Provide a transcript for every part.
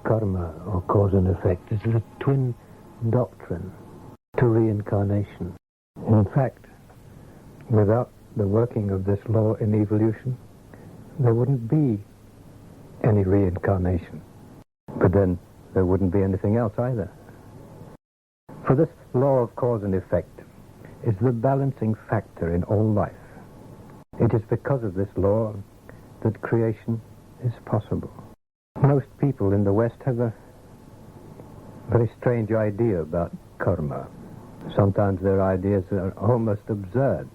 karma, or cause and effect, is a twin doctrine to reincarnation. In fact, without the working of this law in evolution, there wouldn't be any reincarnation. But then there wouldn't be anything else either. For this law of cause and effect is the balancing factor in all life. It is because of this law that creation is possible. Most people in the West have a very strange idea about karma. Sometimes their ideas are almost absurd.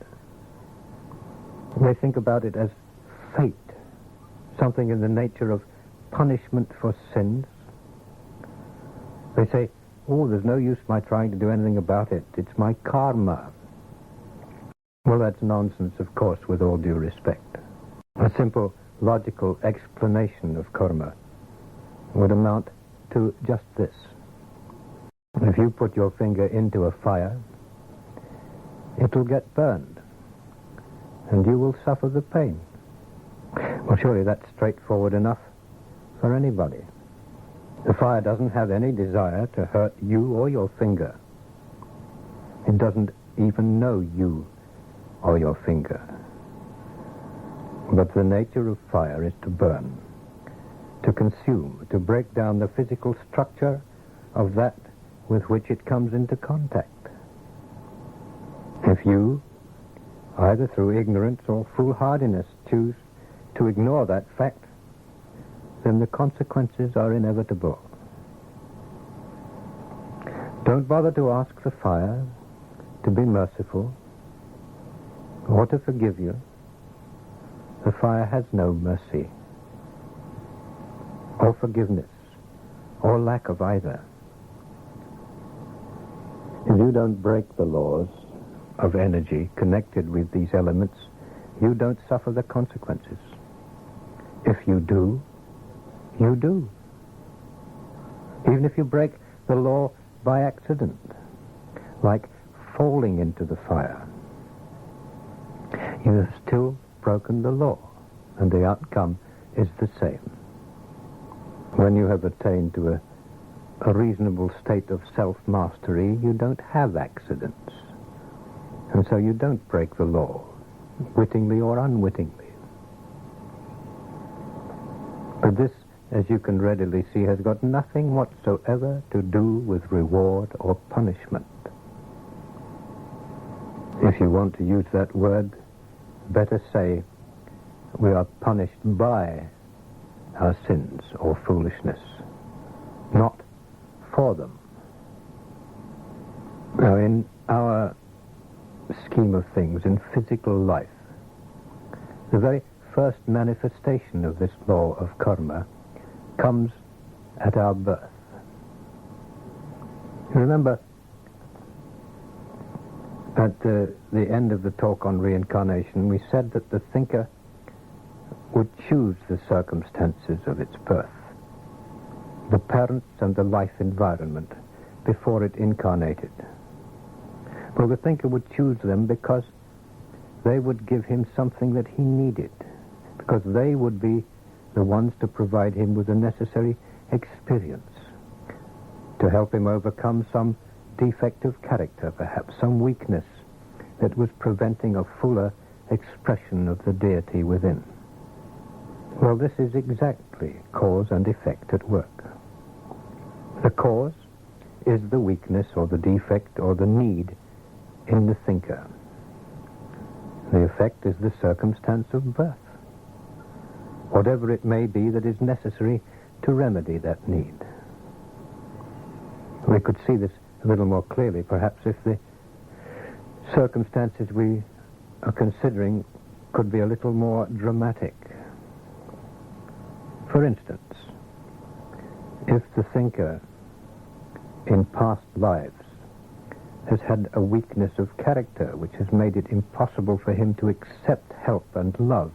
They think about it as fate, something in the nature of punishment for sins. They say, oh, there's no use my trying to do anything about it. It's my karma. Well, that's nonsense, of course, with all due respect. A simple logical explanation of karma would amount to just this. If you put your finger into a fire, it'll get burned, and you will suffer the pain. Well, surely that's straightforward enough for anybody. The fire doesn't have any desire to hurt you or your finger. It doesn't even know you or your finger. But the nature of fire is to burn, to consume, to break down the physical structure of that with which it comes into contact. If you, either through ignorance or foolhardiness, choose to ignore that fact, then the consequences are inevitable. Don't bother to ask the fire to be merciful or to forgive you. The fire has no mercy or forgiveness or lack of either. If you don't break the laws of energy connected with these elements, you don't suffer the consequences. If you do, you do. Even if you break the law by accident, like falling into the fire, you have still broken the law, and the outcome is the same. When you have attained to a reasonable state of self-mastery, you don't have accidents, and so you don't break the law, wittingly or unwittingly. But this, as you can readily see, has got nothing whatsoever to do with reward or punishment. If you want to use that word, better say we are punished by our sins or foolishness, not for them. Now, in our scheme of things, in physical life, the very first manifestation of this law of karma comes at our birth. Remember, at the end of the talk on reincarnation, we said that the thinker would choose the circumstances of its birth, the parents and the life environment, before it incarnated. Well, the thinker would choose them because they would give him something that he needed, because they would be the ones to provide him with the necessary experience, to help him overcome some defect of character, perhaps some weakness that was preventing a fuller expression of the deity within. Well, this is exactly cause and effect at work. The cause is the weakness or the defect or the need in the thinker. The effect is the circumstance of birth, whatever it may be that is necessary to remedy that need. We could see this a little more clearly, perhaps, if the circumstances we are considering could be a little more dramatic. For instance, if the thinker in past lives has had a weakness of character which has made it impossible for him to accept help and love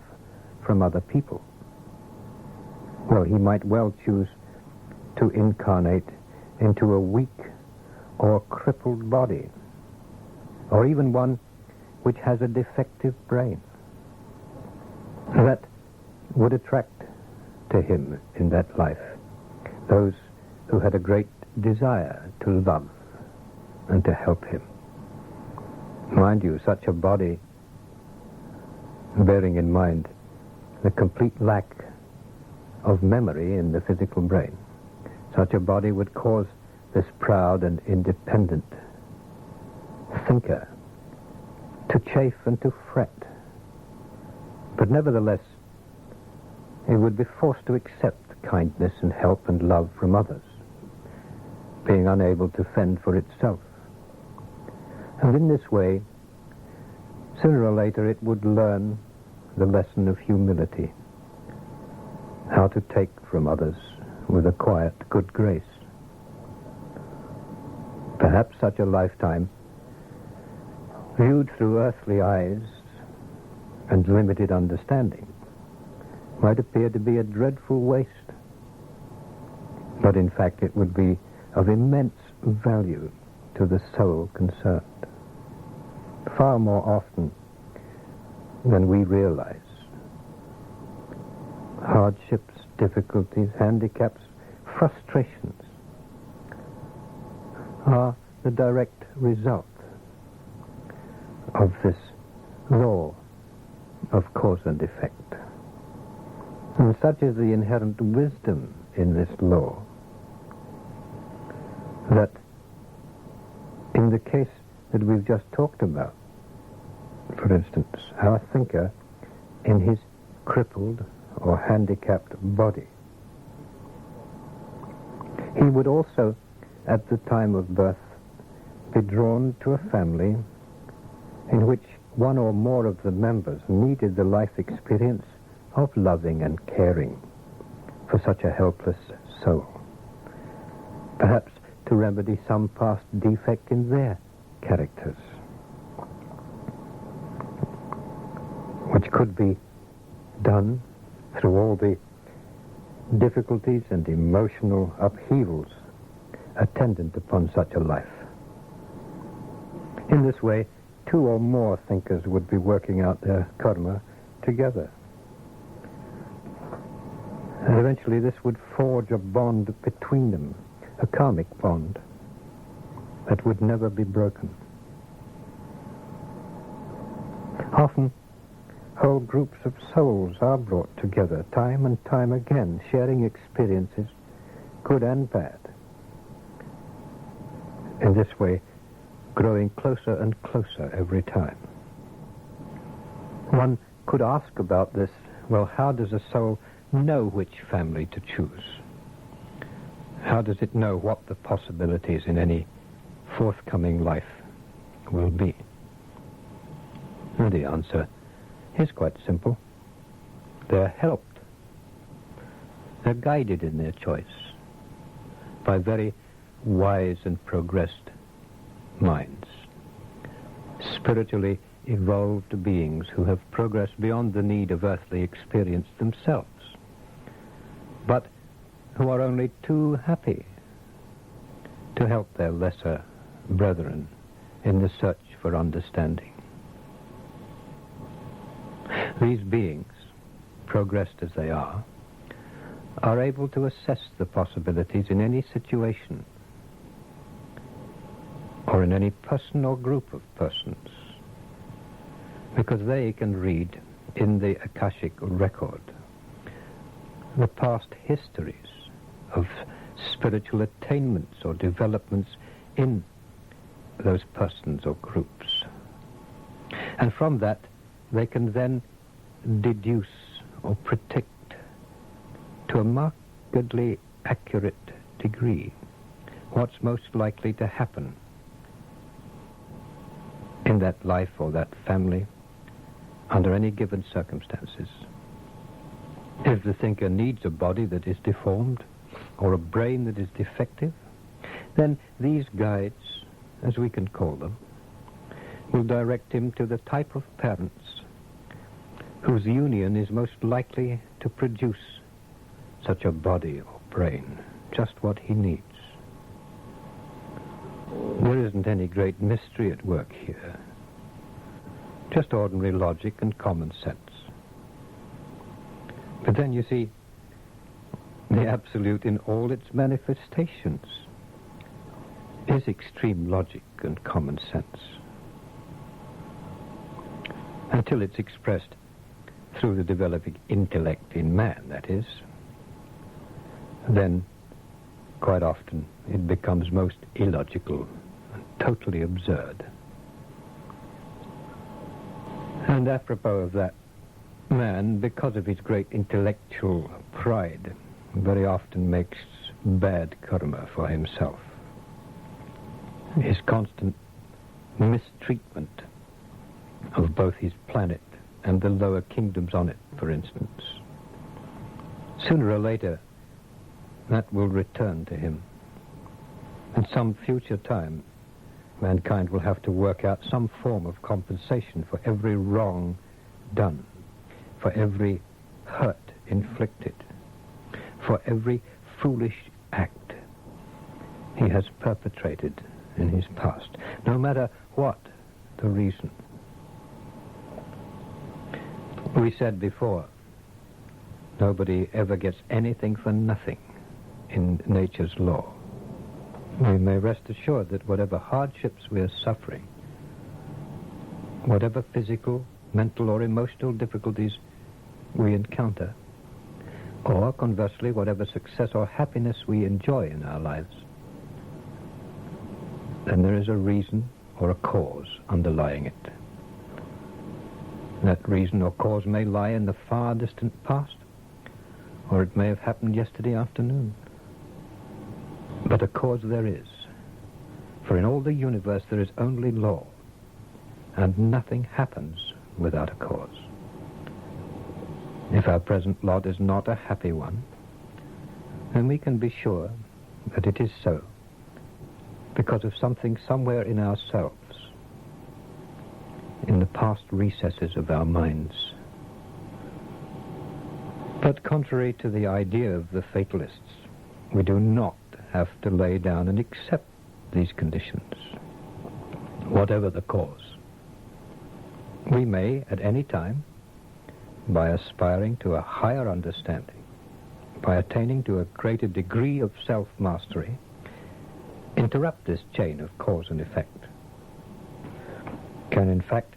from other people, well, he might well choose to incarnate into a weak or crippled body, or even one which has a defective brain. That would attract to him in that life those who had a great desire to love and to help him. Mind you, such a body, bearing in mind the complete lack of memory in the physical brain, such a body would cause this proud and independent thinker to chafe and to fret. But nevertheless, he would be forced to accept kindness and help and love from others, being unable to fend for itself. And in this way, sooner or later it would learn the lesson of humility, how to take from others with a quiet, good grace. Perhaps such a lifetime, viewed through earthly eyes and limited understanding, might appear to be a dreadful waste. But in fact it would be of immense value to the soul concerned, far more often than we realize. Hardships, difficulties, handicaps, frustrations are the direct result of this law of cause and effect. And such is the inherent wisdom in this law that in the case that we've just talked about, for instance, our thinker in his crippled or handicapped body, he would also at the time of birth be drawn to a family in which one or more of the members needed the life experience of loving and caring for such a helpless soul, perhaps to remedy some past defect in their characters, which could be done through all the difficulties and emotional upheavals attendant upon such a life. In this way, two or more thinkers would be working out their karma together. And eventually this would forge a bond between them, a karmic bond that would never be broken. Often, whole groups of souls are brought together time and time again, sharing experiences, good and bad. In this way, growing closer and closer every time. One could ask about this, well, how does a soul know which family to choose? How does it know what the possibilities in any forthcoming life will be? And the answer is quite simple. They're helped. They're guided in their choice by very wise and progressed minds, spiritually evolved beings who have progressed beyond the need of earthly experience themselves, but who are only too happy to help their lesser brethren in the search for understanding. These beings, progressed as they are able to assess the possibilities in any situation or in any person or group of persons, because they can read in the Akashic record the past histories of spiritual attainments or developments in those persons or groups. And from that, they can then deduce or predict to a markedly accurate degree what's most likely to happen in that life or that family under any given circumstances. If the thinker needs a body that is deformed or a brain that is defective, then these guides, as we can call them, will direct him to the type of parents whose union is most likely to produce such a body or brain, just what he needs. There isn't any great mystery at work here, just ordinary logic and common sense. But then, you see, the absolute in all its manifestations, is extreme logic and common sense, until it's expressed through the developing intellect in man, that is. Then, quite often, it becomes most illogical and totally absurd. And apropos of that, man, because of his great intellectual pride, very often makes bad karma for himself. His constant mistreatment of both his planet and the lower kingdoms on it, for instance. Sooner or later, that will return to him. In some future time, mankind will have to work out some form of compensation for every wrong done, for every hurt inflicted, for every foolish act he has perpetrated in his past, no matter what the reason. We said before, nobody ever gets anything for nothing in nature's law. We may rest assured that whatever hardships we are suffering, whatever physical, mental, or emotional difficulties we encounter, or conversely, whatever success or happiness we enjoy in our lives, then there is a reason or a cause underlying it. That reason or cause may lie in the far distant past, or it may have happened yesterday afternoon. But a cause there is, for in all the universe there is only law, and nothing happens without a cause. If our present lot is not a happy one, then we can be sure that it is so, because of something somewhere in ourselves, in the past recesses of our minds. But contrary to the idea of the fatalists, we do not have to lay down and accept these conditions, whatever the cause. We may, at any time, by aspiring to a higher understanding, by attaining to a greater degree of self-mastery, interrupt this chain of cause and effect, can in fact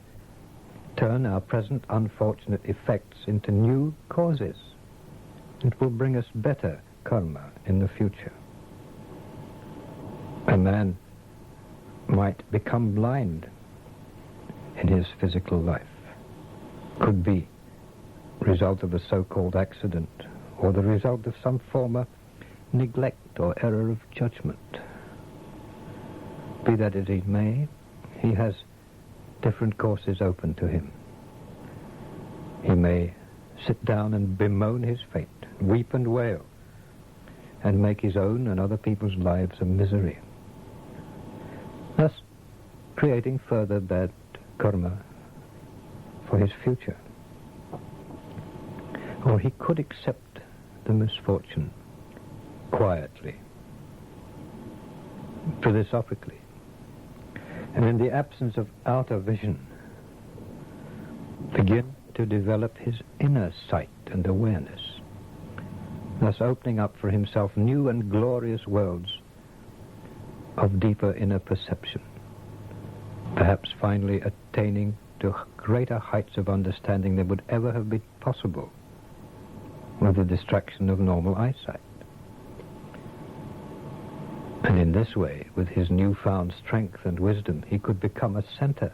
turn our present unfortunate effects into new causes. It will bring us better karma in the future. A man might become blind in his physical life. Could be result of a so-called accident, or the result of some former neglect or error of judgment. Be that as it may, he has different courses open to him. He may sit down and bemoan his fate, weep and wail, and make his own and other people's lives a misery, thus creating further bad karma for his future. Or he could accept the misfortune quietly, philosophically, and in the absence of outer vision, begin to develop his inner sight and awareness, thus opening up for himself new and glorious worlds of deeper inner perception, perhaps finally attaining to greater heights of understanding than would ever have been possible with the distraction of normal eyesight. And in this way, with his newfound strength and wisdom, he could become a center,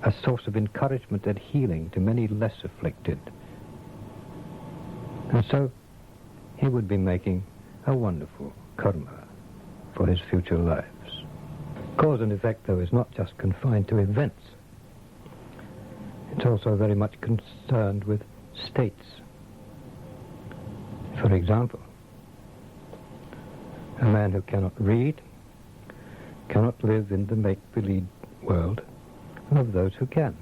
a source of encouragement and healing to many less afflicted. And so he would be making a wonderful karma for his future lives. Cause and effect, though, is not just confined to events. It's also very much concerned with states. For example, a man who cannot read cannot live in the make-believe world of those who can.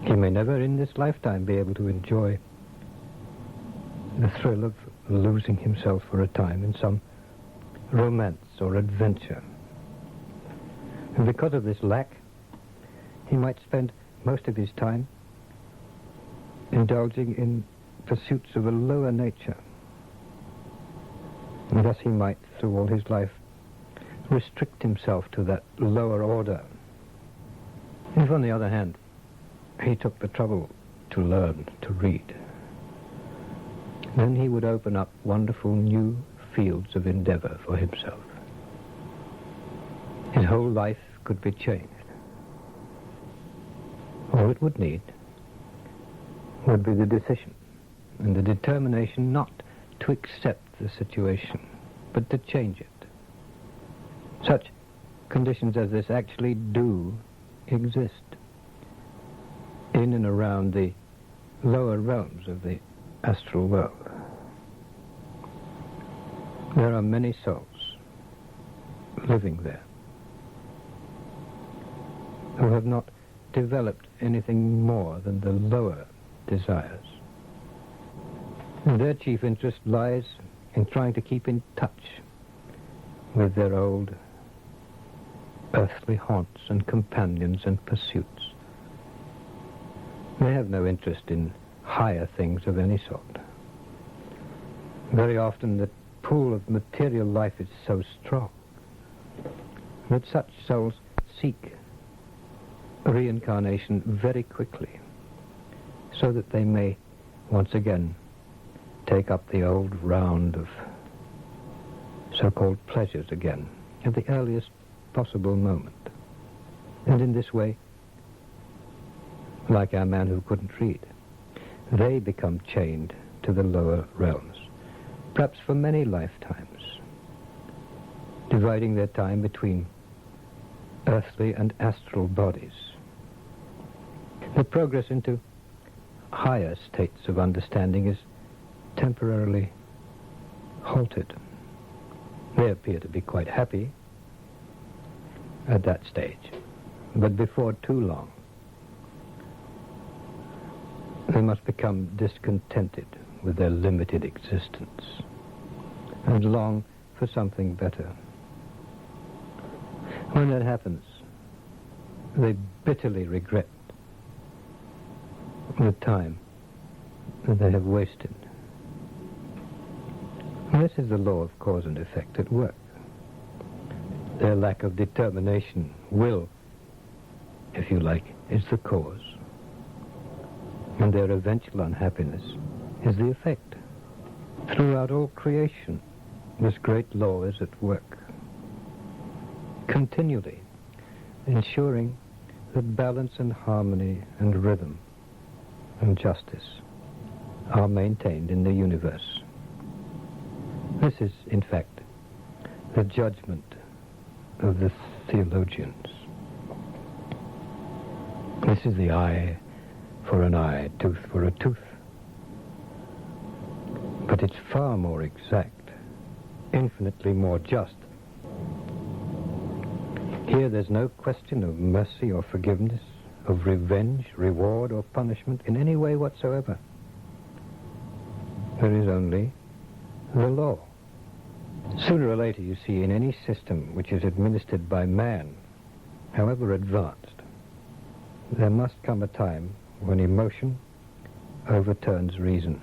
He may never in this lifetime be able to enjoy the thrill of losing himself for a time in some romance or adventure. And because of this lack, he might spend most of his time indulging in pursuits of a lower nature. And thus he might, through all his life, restrict himself to that lower order. If, on the other hand, he took the trouble to learn to read, then he would open up wonderful new fields of endeavor for himself. His whole life could be changed. All it would need would be the decision and the determination not to accept the situation, but to change it. Such conditions as this actually do exist in and around the lower realms of the astral world. There are many souls living there who have not developed anything more than the lower desires. And their chief interest lies in trying to keep in touch with their old earthly haunts and companions and pursuits. They have no interest in higher things of any sort. Very often the pull of material life is so strong that such souls seek reincarnation very quickly, so that they may once again take up the old round of so-called pleasures again at the earliest possible moment. And in this way, like our man who couldn't read, they become chained to the lower realms, perhaps for many lifetimes, dividing their time between earthly and astral bodies. The progress into higher states of understanding is temporarily halted. They appear to be quite happy at that stage, but before too long, they must become discontented with their limited existence and long for something better. When that happens, they bitterly regret the time that they have wasted. This is the law of cause and effect at work. Their lack of determination, will, if you like, is the cause. And their eventual unhappiness is the effect. Throughout all creation, this great law is at work, continually ensuring that balance and harmony and rhythm and justice are maintained in the universe. This is, in fact, the judgment of the theologians. This is the eye for an eye, tooth for a tooth. But it's far more exact, infinitely more just. Here there's no question of mercy or forgiveness, of revenge, reward, or punishment in any way whatsoever. There is only the law. Sooner or later, you see, in any system which is administered by man, however advanced, there must come a time when emotion overturns reason.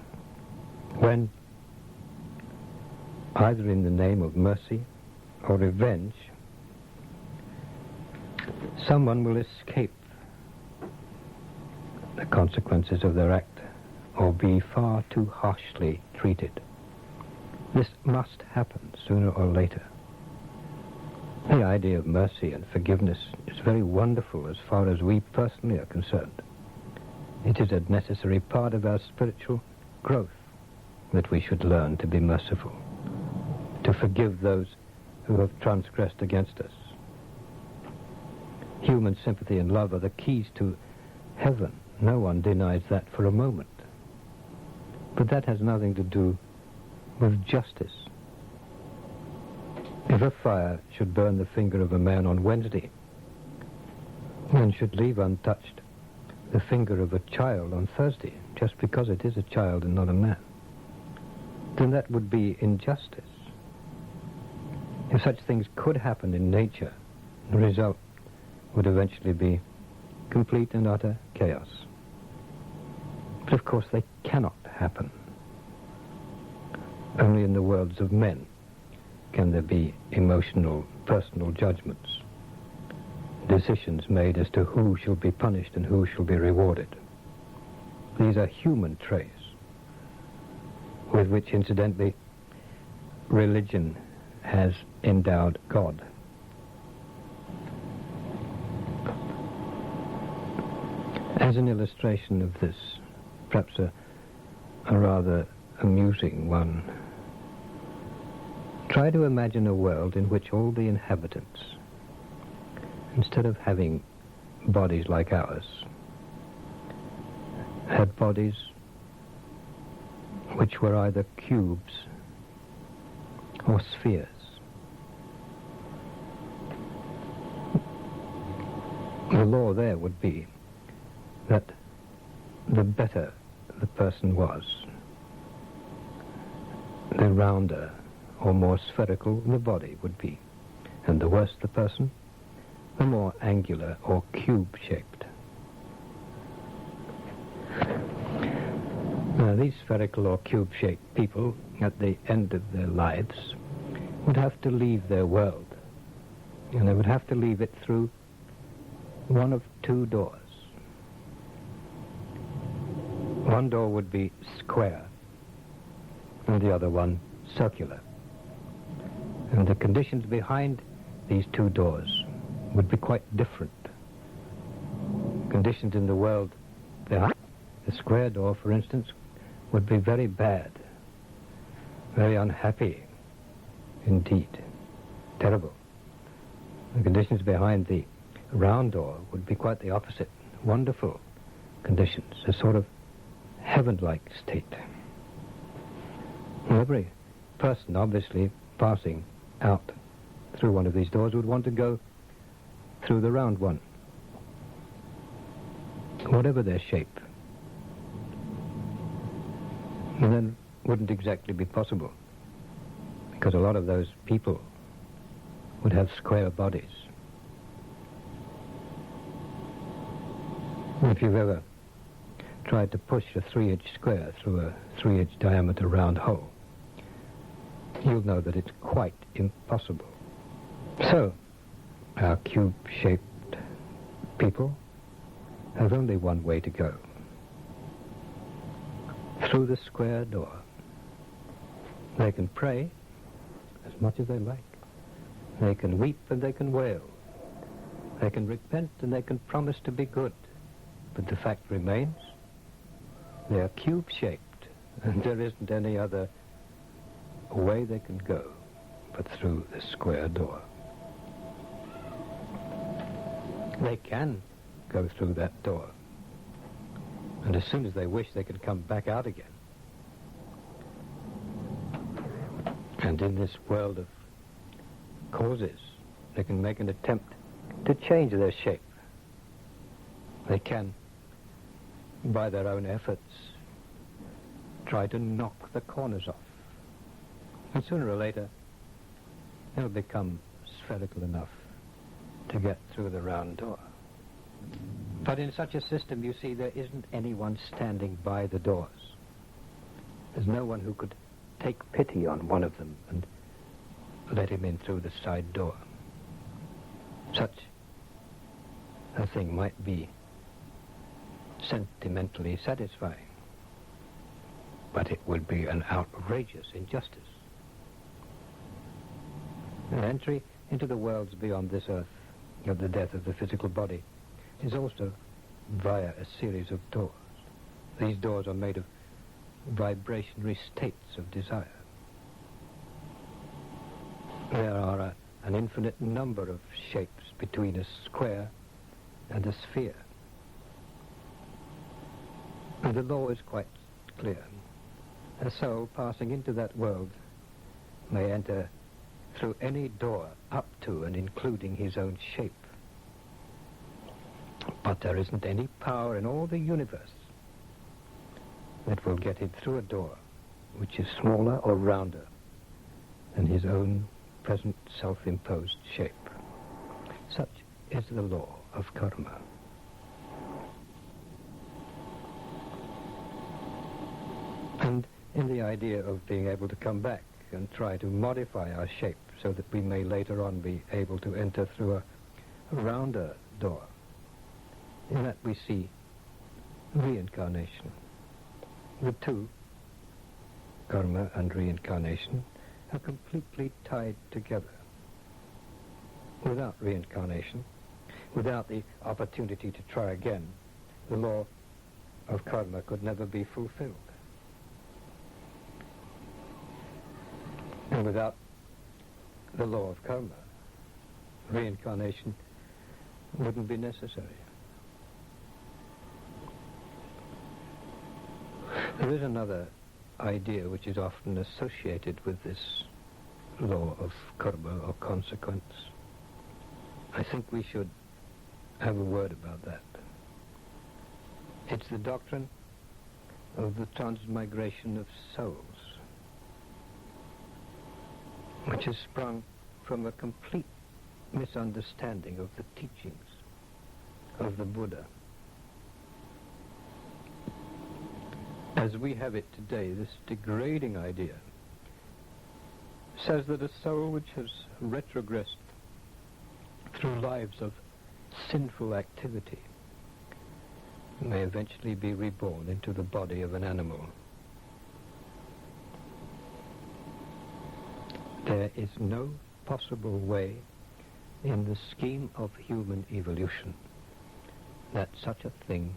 When, either in the name of mercy or revenge, someone will escape the consequences of their act or be far too harshly treated. This must happen sooner or later. The idea of mercy and forgiveness is very wonderful as far as we personally are concerned. It is a necessary part of our spiritual growth that we should learn to be merciful, to forgive those who have transgressed against us. Human sympathy and love are the keys to heaven. No one denies that for a moment. But that has nothing to do with justice. If a fire should burn the finger of a man on Wednesday, one should leave untouched the finger of a child on Thursday, just because it is a child and not a man. Then that would be injustice. If such things could happen in nature, the result would eventually be complete and utter chaos. But of course they cannot happen. Only in the worlds of men can there be emotional, personal judgments, decisions made as to who shall be punished and who shall be rewarded. These are human traits, with which, incidentally, religion has endowed God. As an illustration of this, perhaps a rather amusing one, try to imagine a world in which all the inhabitants, instead of having bodies like ours, had bodies which were either cubes or spheres. The law there would be that the better the person was, the rounder or more spherical the body would be, and the worse the person, the more angular or cube-shaped. Now, these spherical or cube-shaped people, at the end of their lives, would have to leave their world, and they would have to leave it through one of two doors. One door would be square, and the other one circular. And the conditions behind these two doors would be quite different. Conditions in the world behind the square door, for instance, would be very bad, very unhappy indeed, terrible. The conditions behind the round door would be quite the opposite, wonderful conditions, a sort of heaven-like state. Every person, obviously, passing out through one of these doors would want to go through the round one, whatever their shape. And then wouldn't exactly be possible, because a lot of those people would have square bodies. If you've ever tried to push a 3-inch square through a 3-inch diameter round hole, you'll know that it's quite impossible. So, our cube-shaped people have only one way to go: through the square door. They can pray as much as they like. They can weep and they can wail. They can repent and they can promise to be good. But the fact remains, they are cube-shaped, and there isn't any other way they can go but through the square door. They can go through that door, and as soon as they wish, they can come back out again. And in this world of causes, they can make an attempt to change their shape. They can, by their own efforts, try to knock the corners off. And sooner or later, they'll become spherical enough to get through the round door. But in such a system, you see, there isn't anyone standing by the doors. There's no one who could take pity on one of them and let him in through the side door. Such a thing might be sentimentally satisfying, but it would be an outrageous injustice. An entry into the worlds beyond this earth, of the death of the physical body, is also via a series of doors. These doors are made of vibrationary states of desire. There are an infinite number of shapes between a square and a sphere. And the law is quite clear. A soul passing into that world may enter through any door up to and including his own shape. But there isn't any power in all the universe that will get him through a door which is smaller or rounder than his own present self-imposed shape. Such is the law of karma. And in the idea of being able to come back and try to modify our shape so that we may later on be able to enter through a rounder door. In that we see reincarnation. The two, karma and reincarnation, are completely tied together. Without reincarnation, without the opportunity to try again, the law of karma could never be fulfilled. And without the law of karma, reincarnation wouldn't be necessary. There is another idea which is often associated with this law of karma or consequence. I think we should have a word about that. It's the doctrine of the transmigration of souls, which has sprung from a complete misunderstanding of the teachings of the Buddha. As we have it today, this degrading idea says that a soul which has retrogressed through lives of sinful activity may eventually be reborn into the body of an animal. There is no possible way in the scheme of human evolution that such a thing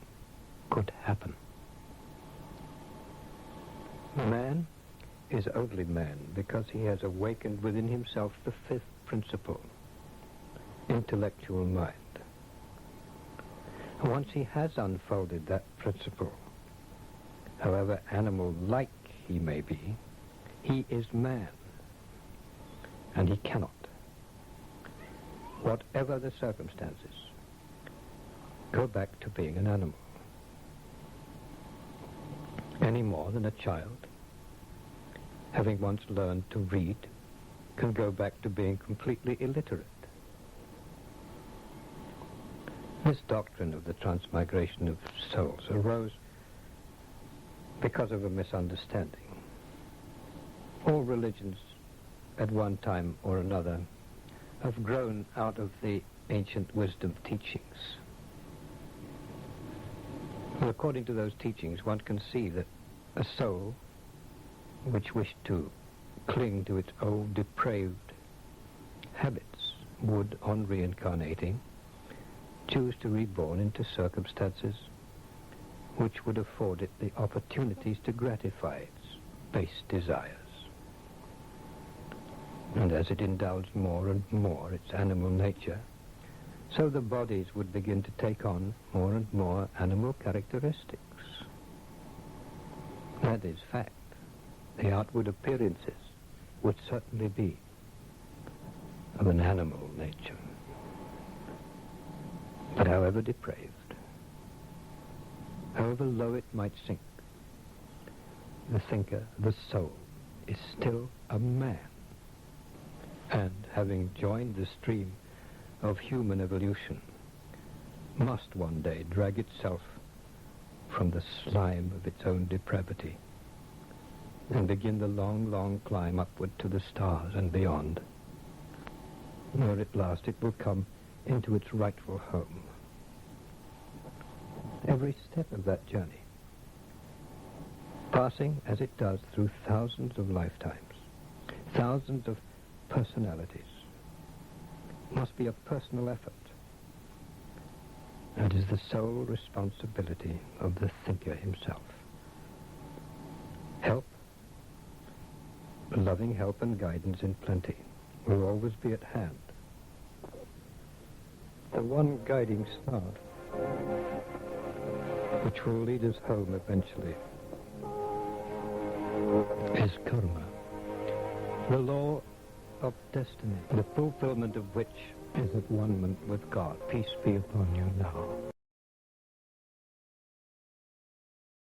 could happen. Man is only man because he has awakened within himself the fifth principle, intellectual mind. Once he has unfolded that principle, however animal-like he may be, he is man, and he cannot, whatever the circumstances, go back to being an animal, any more than a child, having once learned to read, can go back to being completely illiterate. This doctrine of the transmigration of souls arose because of a misunderstanding. All religions, at one time or another, have grown out of the ancient wisdom teachings. And according to those teachings, one can see that a soul which wished to cling to its old depraved habits would, on reincarnating, choose to reborn into circumstances which would afford it the opportunities to gratify its base desires. And as it indulged more and more its animal nature, so the bodies would begin to take on more and more animal characteristics. That is fact. The outward appearances would certainly be of an animal nature. But however depraved, however low it might sink, the thinker, the soul, is still a man. And having joined the stream of human evolution, must one day drag itself from the slime of its own depravity and begin the long, long climb upward to the stars and beyond, where at last it will come into its rightful home. Every step of that journey, passing as it does through thousands of lifetimes, thousands of personalities, must be a personal effort. That is the sole responsibility of the thinker himself. Help, loving help and guidance in plenty, will always be at hand. The one guiding star which will lead us home eventually is karma, the law of destiny, the fulfillment of which is at one with God. Peace be upon you now.